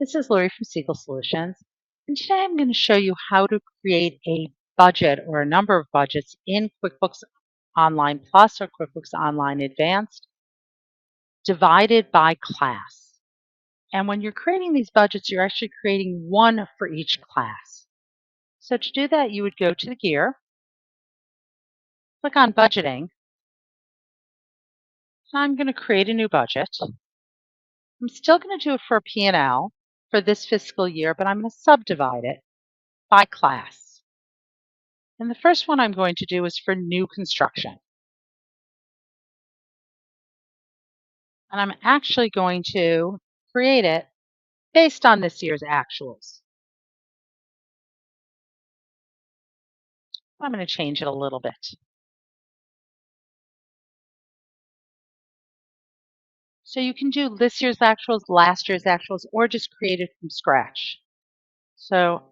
This is Lori from Siegel Solutions, and today I'm going to show you how to create a budget or a number of budgets in QuickBooks Online Plus or QuickBooks Online Advanced divided by class. And when you're creating these budgets, you're actually creating one for each class. So to do that, you would go to the gear, click on Budgeting. I'm going to create a new budget. I'm still going to do it for a P&L for this fiscal year, but I'm going to subdivide it by class. And the first one I'm going to do is for new construction. And I'm actually going to create it based on this year's actuals. I'm going to change it a little bit. So you can do this year's actuals, last year's actuals, or just create it from scratch. So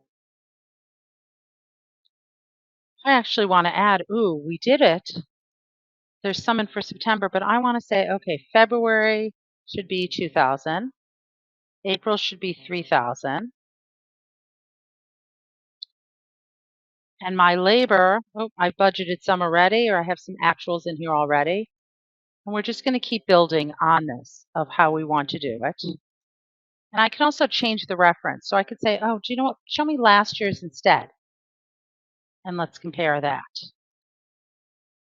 I actually want to add, we did it. There's some in for September, but I want to say, okay, February should be 2,000. April should be 3,000. And my labor, I budgeted some already, or I have some actuals in here already. And we're just going to keep building on this of how we want to do it. And I can also change the reference. So I could say, do you know what? Show me last year's instead. And let's compare that.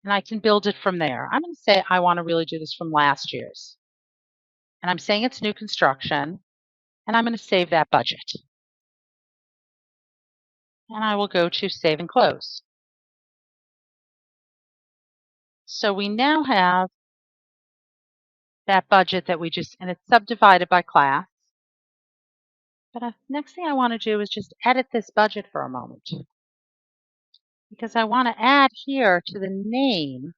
And I can build it from there. I'm going to say I want to really do this from last year's. And I'm saying it's new construction. And I'm going to save that budget. And I will go to Save and Close. So we now have that budget that and it's subdivided by class. But next thing I want to do is just edit this budget for a moment, because I want to add here to the name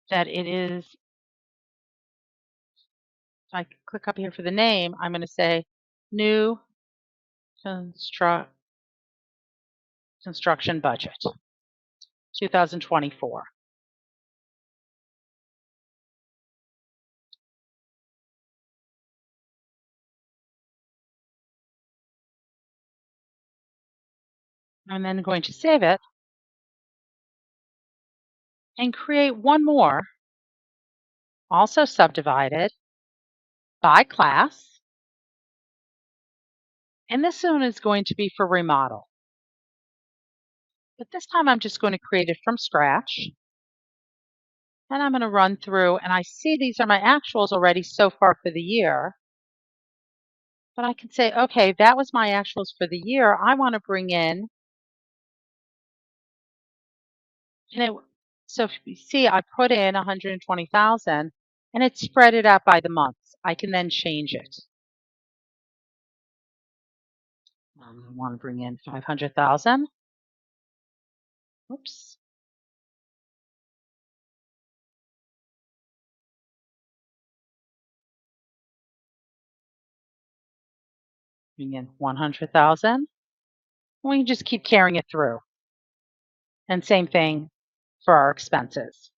that it is. If I click up here for the name, I'm going to say new construction budget 2024. I'm then going to save it and create one more, also subdivided by class. And this one is going to be for remodel. But this time I'm just going to create it from scratch. And I'm going to run through, and I see these are my actuals already so far for the year. But I can say, okay, that was my actuals for the year. I want to bring in, so if you see, I put in 120,000 and it spread it out by the months. I can then change it. I want to bring in 500,000. Oops. Bring in 100,000. We can just keep carrying it through. And same thing for our expenses.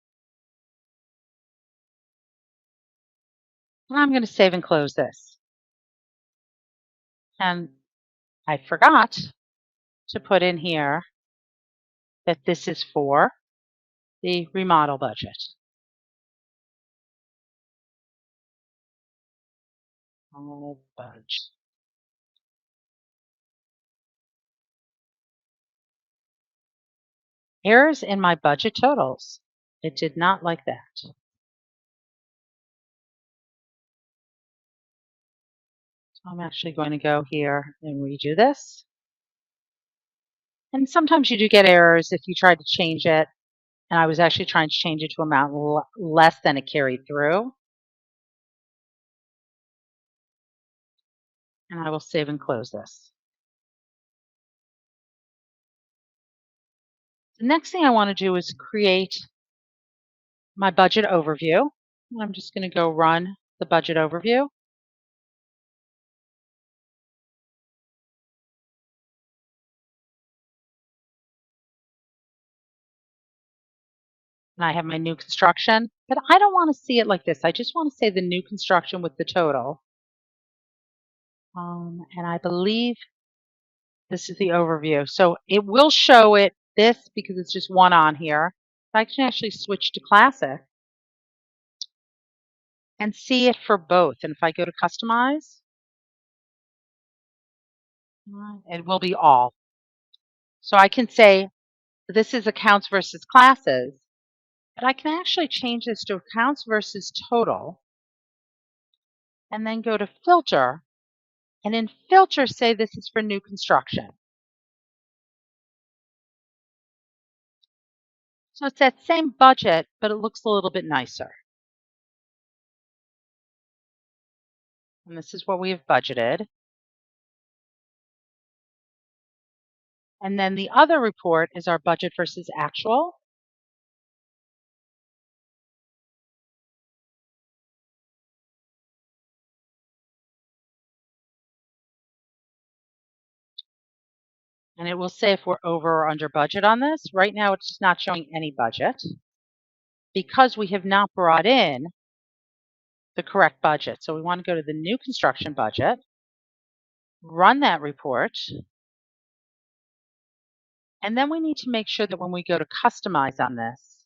And I'm going to save and close this. And I forgot to put in here that this is for the remodel budget. Budget. Errors in my budget totals. It did not like that. So I'm actually going to go here and redo this. And sometimes you do get errors if you try to change it. And I was actually trying to change it to amount less than it carried through. And I will save and close this. The next thing I want to do is create my budget overview. I'm just going to go run the budget overview. And I have my new construction, but I don't want to see it like this. I just want to say the new construction with the total. And I believe this is the overview. So it will show it this because it's just one on here. I can actually switch to Classic and see it for both. And if I go to Customize, it will be all. So I can say this is accounts versus classes, but I can actually change this to accounts versus total and then go to filter. And in filter, say this is for new construction. So it's that same budget, but it looks a little bit nicer. And this is what we have budgeted. And then the other report is our budget versus actual. And it will say if we're over or under budget on this. Right now, it's just not showing any budget because we have not brought in the correct budget. So we want to go to the new construction budget, run that report, and then we need to make sure that when we go to customize on this,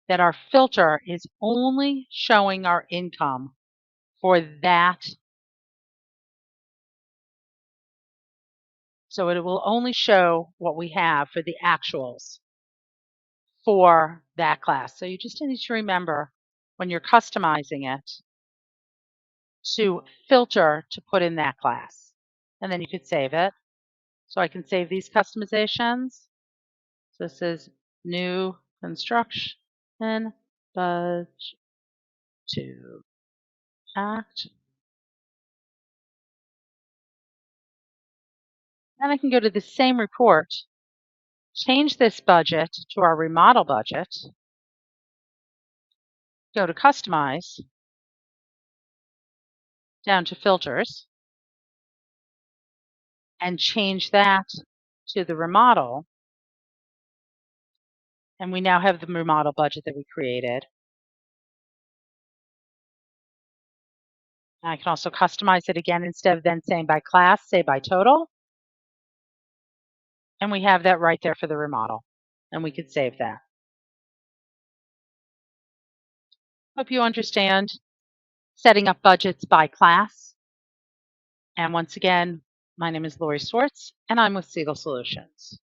that our filter is only showing our income for that. So it will only show what we have for the actuals for that class. So you just need to remember when you're customizing it to filter to put in that class. And then you could save it. So I can save these customizations. So this is new construction budget to act. Then I can go to the same report, change this budget to our remodel budget, go to customize, down to filters, and change that to the remodel. And we now have the remodel budget that we created. I can also customize it again instead of then saying by class, say by total. And we have that right there for the remodel. And we could save that. Hope you understand setting up budgets by class. And once again, my name is Lori Swartz, and I'm with Siegel Solutions.